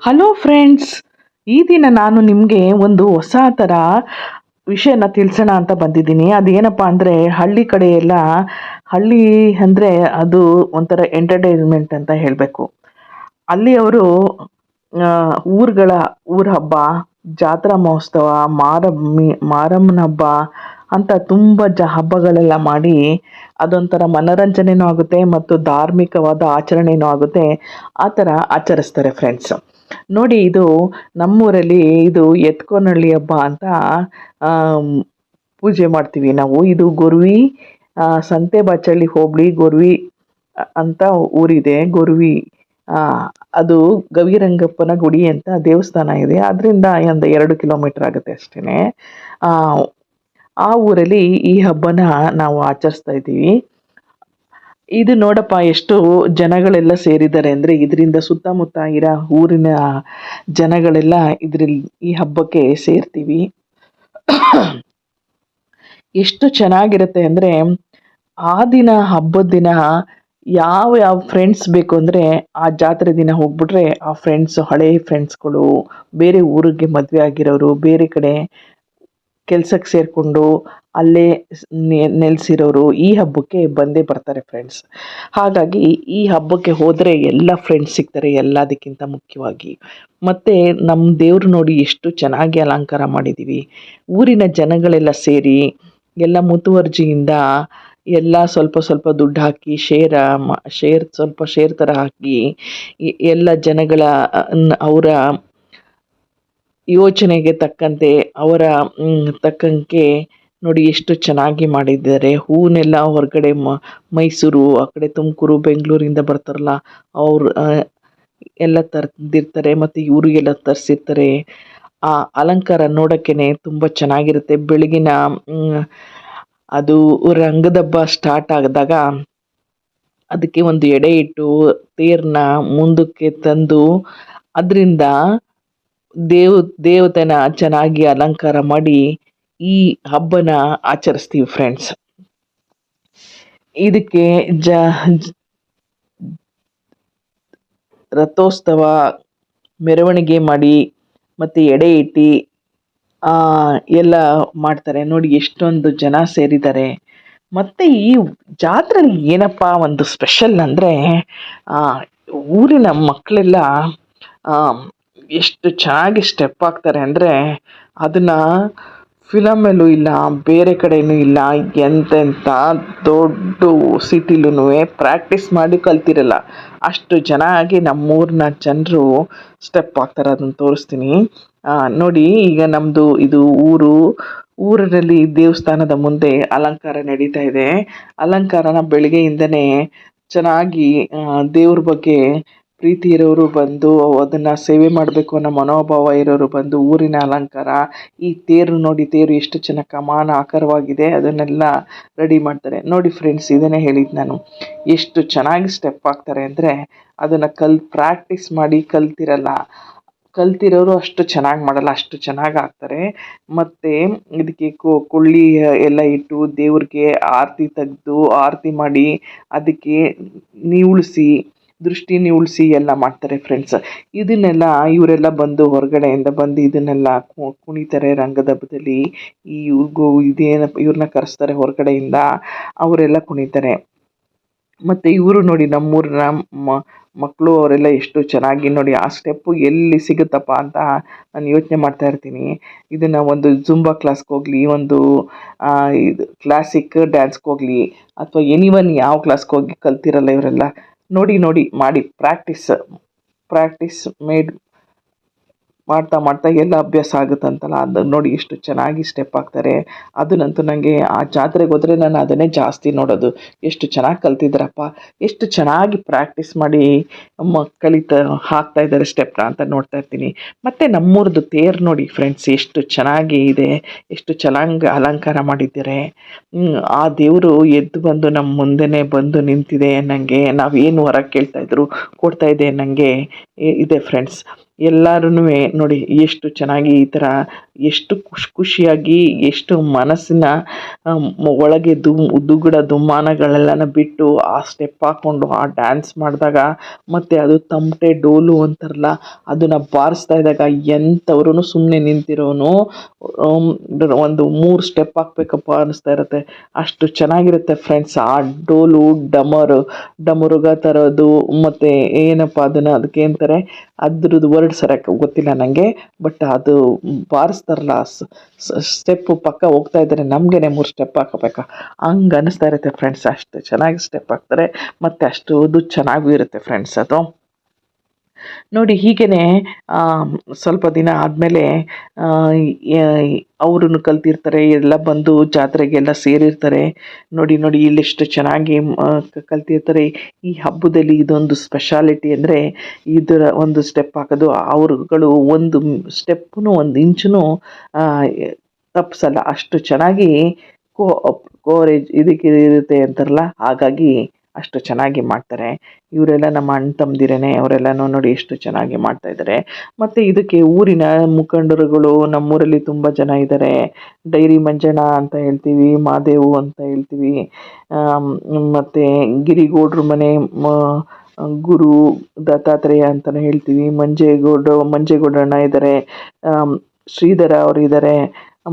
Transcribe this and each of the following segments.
Hello friends, ಈ ದಿನ ನಾನು ನಿಮಗೆ ಒಂದು ಹೊಸ ಥರ ವಿಷಯನ ತಿಳಿಸೋಣ ಅಂತ ಬಂದಿದ್ದೀನಿ. ಅದೇನಪ್ಪ ಅಂದರೆ ಹಳ್ಳಿ ಕಡೆ ಎಲ್ಲ ಹಳ್ಳಿ ಅಂದರೆ ಅದು ಒಂಥರ ಎಂಟರ್ಟೈನ್ಮೆಂಟ್ ಅಂತ ಹೇಳಬೇಕು. ಅಲ್ಲಿ ಅವರು ಊರುಗಳ ಊರ ಹಬ್ಬ, ಜಾತ್ರಾ ಮಹೋತ್ಸವ, ಮಾರಮ್ಮನ ಹಬ್ಬ ಅಂತ ತುಂಬ ಹಬ್ಬಗಳೆಲ್ಲ ಮಾಡಿ ಅದೊಂಥರ ಮನೋರಂಜನೆಯೂ ಆಗುತ್ತೆ ಮತ್ತು ಧಾರ್ಮಿಕವಾದ ಆಚರಣೆಯೂ ಆಗುತ್ತೆ. ಆ ಥರ ಆಚರಿಸ್ತಾರೆ ಫ್ರೆಂಡ್ಸ್. ನೋಡಿ, ಇದು ನಮ್ಮೂರಲ್ಲಿ ಇದು ಎತ್ಕೊನಹಳ್ಳಿ ಹಬ್ಬ ಅಂತ ಆಮ್, ಪೂಜೆ ಮಾಡ್ತೀವಿ ನಾವು. ಇದು ಗೊರ್ವಿ ಸಂತೆಬಾಚಹಳ್ಳಿ ಹೋಬಳಿ ಗೊರ್ವಿ ಅಂತ ಊರಿದೆ. ಗೊರ್ವಿ ಆ, ಅದು ಗವಿರಂಗಪ್ಪನ ಗುಡಿ ಅಂತ ದೇವಸ್ಥಾನ ಇದೆ. ಅದರಿಂದ ಒಂದು 2 ಕಿಲೋಮೀಟರ್ ಆಗುತ್ತೆ ಅಷ್ಟೇ. ಆ ಊರಲ್ಲಿ ಈ ಹಬ್ಬನ ನಾವು ಆಚರಿಸ್ತಾ ಇದ್ದೀವಿ. ಇದು ನೋಡಪ್ಪ, ಎಷ್ಟು ಜನಗಳೆಲ್ಲ ಸೇರಿದ್ದಾರೆ ಅಂದರೆ ಇದರಿಂದ ಸುತ್ತಮುತ್ತ ಇರೋ ಊರಿನ ಜನಗಳೆಲ್ಲ ಇದ್ರಲ್ಲಿ ಈ ಹಬ್ಬಕ್ಕೆ ಸೇರ್ತೀವಿ. ಎಷ್ಟು ಚೆನ್ನಾಗಿರುತ್ತೆ ಅಂದರೆ ಆ ದಿನ, ಹಬ್ಬದ ದಿನ ಯಾವ ಫ್ರೆಂಡ್ಸ್ ಬೇಕು ಅಂದರೆ ಆ ಜಾತ್ರೆ ದಿನ ಹೋಗ್ಬಿಟ್ರೆ ಆ ಫ್ರೆಂಡ್ಸ್, ಹಳೆ ಫ್ರೆಂಡ್ಸ್ಗಳು, ಬೇರೆ ಊರಿಗೆ ಮದುವೆ ಆಗಿರೋರು, ಬೇರೆ ಕಡೆ ಕೆಲ್ಸಕ್ಕೆ ಸೇರಿಕೊಂಡು ಅಲ್ಲೇ ನೆಲೆಸಿರೋರು ಈ ಹಬ್ಬಕ್ಕೆ ಬಂದೇ ಬರ್ತಾರೆ ಫ್ರೆಂಡ್ಸ್. ಹಾಗಾಗಿ ಈ ಹಬ್ಬಕ್ಕೆ ಹೋದರೆ ಎಲ್ಲ ಫ್ರೆಂಡ್ಸ್ ಸಿಗ್ತಾರೆ ಎಲ್ಲದಕ್ಕಿಂತ ಮುಖ್ಯವಾಗಿ. ಮತ್ತು ನಮ್ಮ ದೇವ್ರು ನೋಡಿ ಎಷ್ಟು ಚೆನ್ನಾಗಿ ಅಲಂಕಾರ ಮಾಡಿದ್ದೀವಿ. ಊರಿನ ಜನಗಳೆಲ್ಲ ಸೇರಿ ಎಲ್ಲ ಮುತುವರ್ಜಿಯಿಂದ ಎಲ್ಲ ಸ್ವಲ್ಪ ಸ್ವಲ್ಪ ದುಡ್ಡು ಹಾಕಿ ಶೇರ್ ಥರ ಹಾಕಿ ಎಲ್ಲ ಜನಗಳ ಅವರ ಯೋಚನೆಗೆ ತಕ್ಕಂತೆ ಅವರ ತಕ್ಕಂಗೆ ನೋಡಿ ಎಷ್ಟು ಚೆನ್ನಾಗಿ ಮಾಡಿದ್ದಾರೆ. ಹೂವನ್ನೆಲ್ಲ ಹೊರಗಡೆ ಮೈಸೂರು ಆ ಕಡೆ ತುಮಕೂರು ಬೆಂಗಳೂರಿಂದ ಬರ್ತಾರಲ್ಲ ಅವ್ರು ಎಲ್ಲ ತರ್ದಿರ್ತಾರೆ ಮತ್ತು ಇವರಿಗೆಲ್ಲ ತರಿಸಿರ್ತಾರೆ. ಆ ಅಲಂಕಾರ ನೋಡೋಕ್ಕೇ ತುಂಬ ಚೆನ್ನಾಗಿರುತ್ತೆ. ಬೆಳಗಿನ ಅದು ರಂಗದ ಹಬ್ಬ ಸ್ಟಾರ್ಟ್ ಆದಾಗ ಅದಕ್ಕೆ ಒಂದು ಎಡೆ ಇಟ್ಟು ತೇರನ್ನ ಮುಂದಕ್ಕೆ ತಂದು ಅದರಿಂದ ದೇವತೆನ ಚೆನ್ನಾಗಿ ಅಲಂಕಾರ ಮಾಡಿ ಈ ಹಬ್ಬನ ಆಚರಿಸ್ತೀವಿ ಫ್ರೆಂಡ್ಸ್. ಇದಕ್ಕೆ ರಥೋತ್ಸವ ಮೆರವಣಿಗೆ ಮಾಡಿ ಮತ್ತು ಎಡೆ ಇಟ್ಟು ಎಲ್ಲ ಮಾಡ್ತಾರೆ. ನೋಡಿ ಎಷ್ಟೊಂದು ಜನ ಸೇರಿದ್ದಾರೆ. ಮತ್ತು ಈ ಜಾತ್ರೆಯಲ್ಲಿ ಏನಪ್ಪ ಒಂದು ಸ್ಪೆಷಲ್ ಅಂದರೆ ಊರಿನ ಮಕ್ಕಳೆಲ್ಲ ಎಷ್ಟು ಚೆನ್ನಾಗಿ ಸ್ಟೆಪ್ ಹಾಕ್ತಾರೆ ಅಂದರೆ ಅದನ್ನು ಫಿಲಮಲ್ಲೂ ಇಲ್ಲ, ಬೇರೆ ಕಡೆಯೂ ಇಲ್ಲ. ಎಂತೆಂಥ ದೊಡ್ಡ ಸಿಟಿಲೂ ಪ್ರಾಕ್ಟೀಸ್ ಮಾಡಿ ಕಲ್ತಿರಲ್ಲ ಅಷ್ಟು ಚೆನ್ನಾಗಿ ನಮ್ಮೂರಿನ ಜನರು ಸ್ಟೆಪ್ ಹಾಕ್ತಾರೆ. ಅದನ್ನು ತೋರಿಸ್ತೀನಿ ನೋಡಿ. ಈಗ ನಮ್ಮದು ಇದು ಊರಿನಲ್ಲಿ ದೇವಸ್ಥಾನದ ಮುಂದೆ ಅಲಂಕಾರ ನಡೀತಾ ಇದೆ. ಅಲಂಕಾರನ ಬೆಳಗ್ಗೆಯಿಂದನೇ ಚೆನ್ನಾಗಿ ದೇವ್ರ ಬಗ್ಗೆ ಪ್ರೀತಿ ಇರೋರು ಬಂದು ಅದನ್ನು ಸೇವೆ ಮಾಡಬೇಕು ಅನ್ನೋ ಮನೋಭಾವ ಇರೋರು ಬಂದು ಊರಿನ ಅಲಂಕಾರ, ಈ ತೇರು ನೋಡಿ, ತೇರು ಎಷ್ಟು ಚೆನ್ನಾಗಿ ಕಮಾನ ಆಕಾರವಾಗಿದೆ ಅದನ್ನೆಲ್ಲ ರೆಡಿ ಮಾಡ್ತಾರೆ. ನೋಡಿ ಫ್ರೆಂಡ್ಸ್, ಇದನ್ನೇ ಹೇಳಿದ್ದು ನಾನು, ಎಷ್ಟು ಚೆನ್ನಾಗಿ ಸ್ಟೆಪ್ ಹಾಕ್ತಾರೆ ಅಂದರೆ ಅದನ್ನು ಪ್ರಾಕ್ಟೀಸ್ ಮಾಡಿ ಕಲ್ತಿರೋರು ಅಷ್ಟು ಚೆನ್ನಾಗಿ ಮಾಡಲ್ಲ, ಅಷ್ಟು ಚೆನ್ನಾಗಿ ಹಾಕ್ತಾರೆ. ಮತ್ತು ಇದಕ್ಕೆ ಕೊಳ್ಳಿ ಎಲ್ಲ ಇಟ್ಟು ದೇವ್ರಿಗೆ ಆರತಿ ತೆಗೆದು ಆರತಿ ಮಾಡಿ ಅದಕ್ಕೆ ದೃಷ್ಟಿ ನಿವುಳಿಸಿ ಎಲ್ಲ ಮಾಡ್ತಾರೆ ಫ್ರೆಂಡ್ಸ್. ಇದನ್ನೆಲ್ಲ ಇವರೆಲ್ಲ ಬಂದು ಹೊರಗಡೆಯಿಂದ ಬಂದು ಇದನ್ನೆಲ್ಲ ಕುಣಿತಾರೆ ರಂಗದ ಹಬ್ಬದಲ್ಲಿ. ಇವ್ರನ್ನ ಕರೆಸ್ತಾರೆ ಹೊರಗಡೆಯಿಂದ, ಅವರೆಲ್ಲ ಕುಣಿತಾರೆ. ಮತ್ತು ಇವರು ನೋಡಿ ನಮ್ಮೂರಿನ ಮಕ್ಕಳು ಅವರೆಲ್ಲ ಎಷ್ಟು ಚೆನ್ನಾಗಿ ನೋಡಿ ಆ ಸ್ಟೆಪ್ಪು ಎಲ್ಲಿ ಸಿಗುತ್ತಪ್ಪ ಅಂತ ನಾನು ಯೋಚನೆ ಮಾಡ್ತಾ ಇರ್ತೀನಿ. ಇದನ್ನು ಒಂದು ಜುಂಬಾ ಕ್ಲಾಸ್ಗೆ ಹೋಗಲಿ, ಒಂದು ಇದು ಕ್ಲಾಸಿಕ್ ಡ್ಯಾನ್ಸ್ಗೆ ಹೋಗಲಿ, ಅಥವಾ ಎನಿವನ್ ಯಾವ ಕ್ಲಾಸ್ಗೆ ಹೋಗಿ ಕಲ್ತಿರಲ್ಲ ಇವರೆಲ್ಲ ನೋಡಿ ಮಾಡಿ ಪ್ರಾಕ್ಟೀಸ್ ಮಾಡ್ತಾ ಎಲ್ಲ ಅಭ್ಯಾಸ ಆಗುತ್ತಂತಲ್ಲ, ಅದು ನೋಡಿ ಎಷ್ಟು ಚೆನ್ನಾಗಿ ಸ್ಟೆಪ್ ಹಾಕ್ತಾರೆ. ಅದನ್ನಂತೂ ನನಗೆ ಆ ಜಾತ್ರೆಗೆ ಹೋದರೆ ನಾನು ಅದನ್ನೇ ಜಾಸ್ತಿ ನೋಡೋದು. ಎಷ್ಟು ಚೆನ್ನಾಗಿ ಕಲ್ತಿದ್ದಾರಪ್ಪ, ಎಷ್ಟು ಚೆನ್ನಾಗಿ ಪ್ರಾಕ್ಟೀಸ್ ಮಾಡಿ ಹಾಕ್ತಾ ಇದ್ದಾರೆ ಸ್ಟೆಪ್ನ ಅಂತ ನೋಡ್ತಾ ಇರ್ತೀನಿ. ಮತ್ತು ನಮ್ಮೂರದ್ದು ತೇರು ನೋಡಿ ಫ್ರೆಂಡ್ಸ್, ಎಷ್ಟು ಚೆನ್ನಾಗಿ ಇದೆ, ಎಷ್ಟು ಚೆನ್ನಾಗಿ ಅಲಂಕಾರ ಮಾಡಿದ್ದಾರೆ. ಆ ದೇವರು ಎದ್ದು ಬಂದು ನಮ್ಮ ಮುಂದೆನೇ ಬಂದು ನಿಂತಿದೆ. ನನಗೆ ನಾವೇನು ಹೊರಗೆ ಕೇಳ್ತಾಯಿದ್ರು ಕೊಡ್ತಾ ಇದೆ ನನಗೆ ಇದೆ ಫ್ರೆಂಡ್ಸ್. ಎಲ್ಲರೂ ನೋಡಿ ಎಷ್ಟು ಚೆನ್ನಾಗಿ ಈ ಥರ ಎಷ್ಟು ಖುಷಿಯಾಗಿ ಎಷ್ಟು ಮನಸ್ಸಿನ ಒಳಗೆ ದುಗುಡ ದುಮ್ಮಾನಗಳೆಲ್ಲನ ಬಿಟ್ಟು ಆ ಸ್ಟೆಪ್ ಹಾಕ್ಕೊಂಡು ಆ ಡ್ಯಾನ್ಸ್ ಮಾಡಿದಾಗ ಮತ್ತು ಅದು ತಮಟೆ ಡೋಲು ಅಂತಾರಲ್ಲ ಅದನ್ನು ಬಾರಿಸ್ತಾ ಇದ್ದಾಗ ಎಂಥವ್ರೂ ಸುಮ್ಮನೆ ನಿಂತಿರೋನು ಒಂದು 3 ಸ್ಟೆಪ್ ಹಾಕ್ಬೇಕಪ್ಪ ಅನ್ನಿಸ್ತಾ ಇರುತ್ತೆ. ಅಷ್ಟು ಚೆನ್ನಾಗಿರುತ್ತೆ ಫ್ರೆಂಡ್ಸ್. ಆ ಡೋಲು ಡಮರುಗ ಥರದ್ದು ಮತ್ತು ಏನಪ್ಪ ಅದಕ್ಕೆ ಅಂತಾರೆ ಅದ್ರದ್ದು ವರ್ಡ್ ಸರಿಯಾಗಿ ಗೊತ್ತಿಲ್ಲ ನನಗೆ. ಬಟ್ ಅದು ಬಾರಿಸ್ತಾರಲ್ಲ ಸ್ಟೆಪ್ಪು ಪಕ್ಕ ಹೋಗ್ತಾ ಇದ್ದಾರೆ ನಮಗೇನೆ 3 ಸ್ಟೆಪ್ ಹಾಕಬೇಕಾ ಹಂಗೆ ಅನ್ನಿಸ್ತಾ ಇರುತ್ತೆ ಫ್ರೆಂಡ್ಸ್. ಅಷ್ಟು ಚೆನ್ನಾಗಿ ಸ್ಟೆಪ್ ಹಾಕ್ತಾರೆ ಮತ್ತು ಅಷ್ಟು ಚೆನ್ನಾಗೂ ಇರುತ್ತೆ ಫ್ರೆಂಡ್ಸ್ ಅದು. ನೋಡಿ ಹೀಗೇ ಸ್ವಲ್ಪ ದಿನ ಆದಮೇಲೆ ಅವರನ್ನು ಕಲ್ತಿರ್ತಾರೆ, ಎಲ್ಲ ಬಂದು ಜಾತ್ರೆಗೆಲ್ಲ ಸೇರಿರ್ತಾರೆ. ನೋಡಿ ಇಲ್ಲೆಷ್ಟು ಚೆನ್ನಾಗಿ ಕಲ್ತಿರ್ತಾರೆ. ಈ ಹಬ್ಬದಲ್ಲಿ ಇದೊಂದು ಸ್ಪೆಷಾಲಿಟಿ ಅಂದರೆ ಇದರ ಒಂದು ಸ್ಟೆಪ್ ಹಾಕೋದು ಅವರುಗಳು ಒಂದು ಸ್ಟೆಪ್ಪೂ 1 ಇಂಚೂ ತಪ್ಪಿಸಲ್ಲ. ಅಷ್ಟು ಚೆನ್ನಾಗಿ ಕೋರೇಜ್ ಇದಕ್ಕೆ ಇರುತ್ತೆ ಅಂತಾರಲ್ಲ, ಹಾಗಾಗಿ ಅಷ್ಟು ಚೆನ್ನಾಗಿ ಮಾಡ್ತಾರೆ. ಇವರೆಲ್ಲ ನಮ್ಮ ಅಣ್ಣ ತಮ್ಮದಿರೇನೆ, ಅವರೆಲ್ಲನೂ ನೋಡಿ ಎಷ್ಟು ಚೆನ್ನಾಗಿ ಮಾಡ್ತಾಯಿದ್ದಾರೆ. ಮತ್ತು ಇದಕ್ಕೆ ಊರಿನ ಮುಖಂಡರುಗಳು ನಮ್ಮೂರಲ್ಲಿ ತುಂಬ ಜನ ಇದ್ದಾರೆ. ಡೈರಿ ಮಂಜಣ್ಣ ಅಂತ ಹೇಳ್ತೀವಿ, ಮಾದೇವು ಅಂತ ಹೇಳ್ತೀವಿ, ಮತ್ತು ಗಿರಿಗೌಡ್ರ ಮನೆ ಗುರು ದತ್ತಾತ್ರೇಯ ಅಂತಲೇ ಹೇಳ್ತೀವಿ, ಮಂಜೇಗೌಡಣ್ಣ ಇದ್ದಾರೆ, ಶ್ರೀಧರ ಅವರು ಇದ್ದಾರೆ,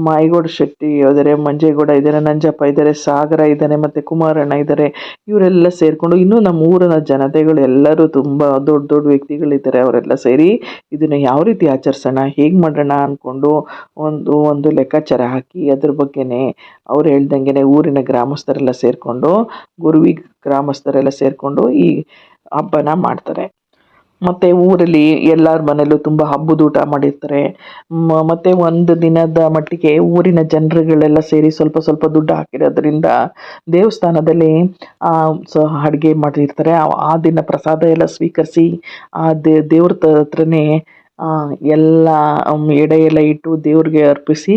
ಮಾಯಿಗೌಡ ಶೆಟ್ಟಿ ಇದ್ದಾರೆ, ಮಂಜೇಗೌಡ ಇದ್ದಾರೆ, ನಂಜಪ್ಪ ಇದ್ದಾರೆ, ಸಾಗರ ಇದ್ದಾನೆ, ಮತ್ತು ಕುಮಾರಣ್ಣ ಇದ್ದಾರೆ. ಇವರೆಲ್ಲ ಸೇರಿಕೊಂಡು ಇನ್ನೂ ನಮ್ಮ ಊರಿನ ಜನತೆಗಳು ಎಲ್ಲರೂ ತುಂಬ ದೊಡ್ಡ ವ್ಯಕ್ತಿಗಳಿದ್ದಾರೆ. ಅವರೆಲ್ಲ ಸೇರಿ ಇದನ್ನು ಯಾವ ರೀತಿ ಆಚರಿಸೋಣ, ಹೇಗೆ ಮಾಡೋಣ ಅಂದ್ಕೊಂಡು ಒಂದು ಲೆಕ್ಕಾಚಾರ ಹಾಕಿ ಅದ್ರ ಬಗ್ಗೆನೇ ಅವ್ರು ಹೇಳ್ದಂಗೆ ಊರಿನ ಗ್ರಾಮಸ್ಥರೆಲ್ಲ ಸೇರಿಕೊಂಡು ಗ್ರಾಮಸ್ಥರೆಲ್ಲ ಸೇರಿಕೊಂಡು ಈ ಹಬ್ಬನ ಮಾಡ್ತಾರೆ. ಮತ್ತು ಊರಲ್ಲಿ ಎಲ್ಲರ ಮನೇಲೂ ತುಂಬ ಹಬ್ಬದ ಊಟ ಮಾಡಿರ್ತಾರೆ. ಮತ್ತು ಒಂದು ದಿನದ ಮಟ್ಟಿಗೆ ಊರಿನ ಜನರುಗಳೆಲ್ಲ ಸೇರಿ ಸ್ವಲ್ಪ ದುಡ್ಡು ಹಾಕಿರೋದ್ರಿಂದ ದೇವಸ್ಥಾನದಲ್ಲಿ ಅಡುಗೆ ಮಾಡಿರ್ತಾರೆ. ಆ ದಿನ ಪ್ರಸಾದ ಎಲ್ಲ ಸ್ವೀಕರಿಸಿ ಆ ದೇವ್ರ ಹತ್ರನೇ ಎಲ್ಲ ಎಡೆ ಎಲ್ಲ ಇಟ್ಟು ದೇವ್ರಿಗೆ ಅರ್ಪಿಸಿ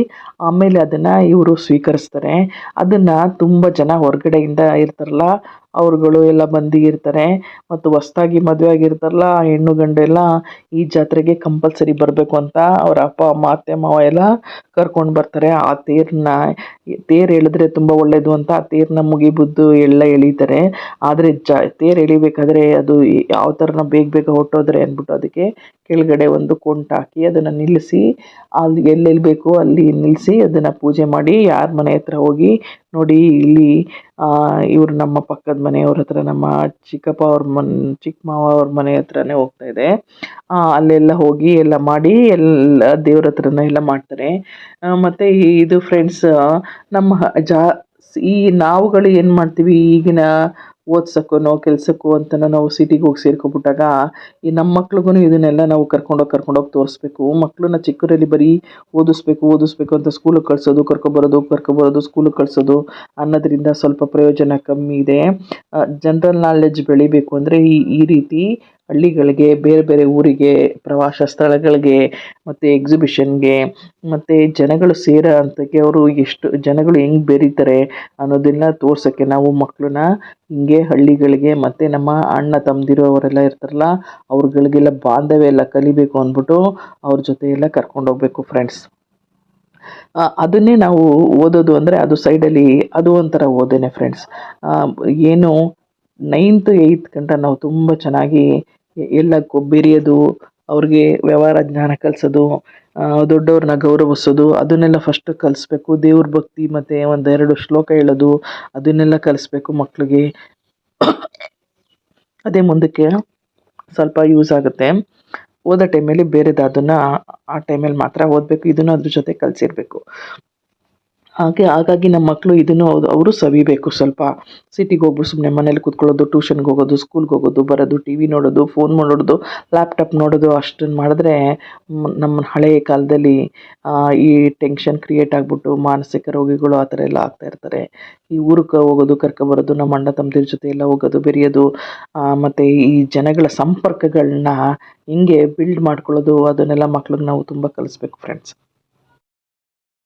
ಆಮೇಲೆ ಅದನ್ನು ಇವರು ಸ್ವೀಕರಿಸ್ತಾರೆ. ಅದನ್ನು ತುಂಬ ಜನ ಹೊರಗಡೆಯಿಂದ ಇರ್ತಾರಲ್ಲ ಅವ್ರುಗಳು ಎಲ್ಲ ಬಂದಿರ್ತಾರೆ. ಮತ್ತು ಹೊಸ್ದಾಗಿ ಮದುವೆ ಆಗಿರ್ತಾರಲ್ಲ ಆ ಹೆಣ್ಣು ಗಂಡೆಲ್ಲ ಈ ಜಾತ್ರೆಗೆ ಕಂಪಲ್ಸರಿ ಬರಬೇಕು ಅಂತ ಅವ್ರ ಅಪ್ಪ ಅಮ್ಮ ಅತ್ತೆ ಮಾವ ಎಲ್ಲ ಕರ್ಕೊಂಡು ಬರ್ತಾರೆ. ಆ ತೇರು ಎಳೆದ್ರೆ ತುಂಬ ಒಳ್ಳೆಯದು ಅಂತ ಆ ತೇರನ್ನ ಮುಗಿಬಿದ್ದು ಎಲ್ಲ ಎಳೀತಾರೆ. ಆದರೆ ತೇರು ಎಳಿಬೇಕಾದ್ರೆ ಅದು ಯಾವ ಥರನ ಬೇಗ ಹೊಟ್ಟೋದ್ರೆ ಅಂದ್ಬಿಟ್ಟು ಅದಕ್ಕೆ ಕೆಳಗಡೆ ಒಂದು ಕೊಂಟು ಹಾಕಿ ಅದನ್ನು ನಿಲ್ಲಿಸಿ ಅಲ್ಲಿ ಎಲ್ಲೆಲ್ಲಿ ಬೇಕು ಅಲ್ಲಿ ನಿಲ್ಲಿಸಿ ಅದನ್ನು ಪೂಜೆ ಮಾಡಿ ಯಾರ ಮನೆ ಹತ್ರ ಹೋಗಿ ನೋಡಿ ಇಲ್ಲಿ ಇವರು ನಮ್ಮ ಪಕ್ಕದ ಮನೆಯವ್ರ ಹತ್ರ ನಮ್ಮ ಚಿಕ್ಕ ಮಾವ ಅವ್ರ ಮನೆ ಹತ್ರನೇ ಹೋಗ್ತಾ ಇದೆ. ಅಲ್ಲೆಲ್ಲ ಹೋಗಿ ಎಲ್ಲ ಮಾಡಿ ಎಲ್ಲ ದೇವ್ರ ಹತ್ರನ ಎಲ್ಲ ಮಾಡ್ತಾರೆ. ಮತ್ತು ಇದು ಫ್ರೆಂಡ್ಸ್ ನಮ್ಮ ಈ ನಾವುಗಳು ಏನು ಮಾಡ್ತೀವಿ ಈಗಿನ ಓದ್ಸೋಕ್ಕೋ ಕೆಲಸಕ್ಕೋ ಅಂತ ನಾವು ಸಿಟಿಗೆ ಹೋಗಿ ಸೇರ್ಕೊಬಿಟ್ಟಾಗ ಈ ನಮ್ಮ ಮಕ್ಳಿಗೂ ಇದನ್ನೆಲ್ಲ ನಾವು ಕರ್ಕೊಂಡೋಗಿ ತೋರಿಸ್ಬೇಕು. ಮಕ್ಕಳನ್ನ ಚಿಕ್ಕರಲ್ಲಿ ಬರೀ ಓದಿಸ್ಬೇಕು ಅಂತ ಸ್ಕೂಲಿಗೆ ಕಳಿಸೋದು ಕರ್ಕೊಬರೋದು ಸ್ಕೂಲಿಗೆ ಕಳಿಸೋದು ಅನ್ನೋದ್ರಿಂದ ಸ್ವಲ್ಪ ಪ್ರಯೋಜನ ಕಮ್ಮಿ ಇದೆ. ಜನರಲ್ ನಾಲೆಡ್ಜ್ ಬೆಳಿಬೇಕು ಅಂದರೆ ಈ ರೀತಿ ಹಳ್ಳಿಗಳಿಗೆ ಬೇರೆ ಊರಿಗೆ ಪ್ರವಾಸ ಸ್ಥಳಗಳಿಗೆ ಮತ್ತು ಎಕ್ಸಿಬಿಷನ್ಗೆ ಮತ್ತು ಜನಗಳು ಸೇರೋ ಅಂಥಕ್ಕೆ ಅವರು ಎಷ್ಟು ಜನಗಳು ಹೆಂಗೆ ಬೆರೀತಾರೆ ಅನ್ನೋದನ್ನ ತೋರ್ಸೋಕ್ಕೆ ನಾವು ಮಕ್ಕಳನ್ನ ಹಿಂಗೆ ಹಳ್ಳಿಗಳಿಗೆ ಮತ್ತು ನಮ್ಮ ಅಣ್ಣ ತಮ್ಮದಿರು ಅವರೆಲ್ಲ ಇರ್ತಾರಲ್ಲ ಅವ್ರುಗಳಿಗೆಲ್ಲ ಬಾಂಧವ್ಯ ಎಲ್ಲ ಕಲಿಬೇಕು ಅಂದ್ಬಿಟ್ಟು ಅವ್ರ ಜೊತೆ ಎಲ್ಲ ಕರ್ಕೊಂಡೋಗ್ಬೇಕು ಫ್ರೆಂಡ್ಸ್. ಅದನ್ನೇ ನಾವು ಓದೋದು ಅಂದರೆ ಅದು ಸೈಡಲ್ಲಿ ಅದು ಒಂಥರ ಓದೇನೆ ಫ್ರೆಂಡ್ಸ್. ಏನು 9th 8th ಗಂಟ ನಾವು ತುಂಬ ಚೆನ್ನಾಗಿ ಎಲ್ಲ ಬೆರೆಯೋದು, ಅವ್ರಿಗೆ ವ್ಯವಹಾರ ಜ್ಞಾನ ಕಲಿಸೋದು, ದೊಡ್ಡವ್ರನ್ನ ಗೌರವಿಸೋದು ಅದನ್ನೆಲ್ಲ ಫಸ್ಟ್ ಕಲಿಸ್ಬೇಕು. ದೇವ್ರ ಭಕ್ತಿ ಮತ್ತು 1-2 ಶ್ಲೋಕ ಹೇಳೋದು ಅದನ್ನೆಲ್ಲ ಕಲಿಸ್ಬೇಕು ಮಕ್ಕಳಿಗೆ. ಅದೇ ಮುಂದಕ್ಕೆ ಸ್ವಲ್ಪ ಯೂಸ್ ಆಗುತ್ತೆ. ಓದೋ ಟೈಮಲ್ಲಿ ಬೇರೆದನ್ನು ಆ ಟೈಮಲ್ಲಿ ಮಾತ್ರ ಓದಬೇಕು, ಇದನ್ನು ಅದ್ರ ಜೊತೆ ಕಲಿಸಿರ್ಬೇಕು. ಹಾಗಾಗಿ ನಮ್ಮ ಮಕ್ಕಳು ಇದನ್ನು ಅವರು ಸವಿಬೇಕು. ಸ್ವಲ್ಪ ಸಿಟಿಗೆ ಹೋಗ್ಬಿಟ್ಟು ಸುಮ್ಮನೆ ಮನೇಲಿ ಕೂತ್ಕೊಳ್ಳೋದು, ಟ್ಯೂಷನ್ಗೆ ಹೋಗೋದು, ಸ್ಕೂಲ್ಗೆ ಹೋಗೋದು, ಬರೋದು, ಟಿ ವಿ ನೋಡೋದು, ಫೋನ್ ನೋಡೋದು, ಲ್ಯಾಪ್ಟಾಪ್ ನೋಡೋದು ಅಷ್ಟನ್ನು ಮಾಡಿದ್ರೆ ನಮ್ಮ ಹಳೆಯ ಕಾಲದಲ್ಲಿ ಈ ಟೆನ್ಷನ್ ಕ್ರಿಯೇಟ್ ಆಗಿಬಿಟ್ಟು ಮಾನಸಿಕ ರೋಗಿಗಳು ಆ ಥರ ಎಲ್ಲ ಆಗ್ತಾಯಿರ್ತಾರೆ. ಈ ಊರಿಗೆ ಹೋಗೋದು, ಕರ್ಕೊಬರೋದು, ನಮ್ಮ ಅಣ್ಣ ತಮ್ಮದಿರ ಜೊತೆ ಎಲ್ಲ ಹೋಗೋದು, ಬೆರೆಯೋದು, ಮತ್ತು ಈ ಜನಗಳ ಸಂಪರ್ಕಗಳನ್ನ ಹಿಂಗೆ ಬಿಲ್ಡ್ ಮಾಡ್ಕೊಳ್ಳೋದು ಅದನ್ನೆಲ್ಲ ಮಕ್ಳಿಗೆ ನಾವು ತುಂಬ ಕಲಿಸ್ಬೇಕು ಫ್ರೆಂಡ್ಸ್.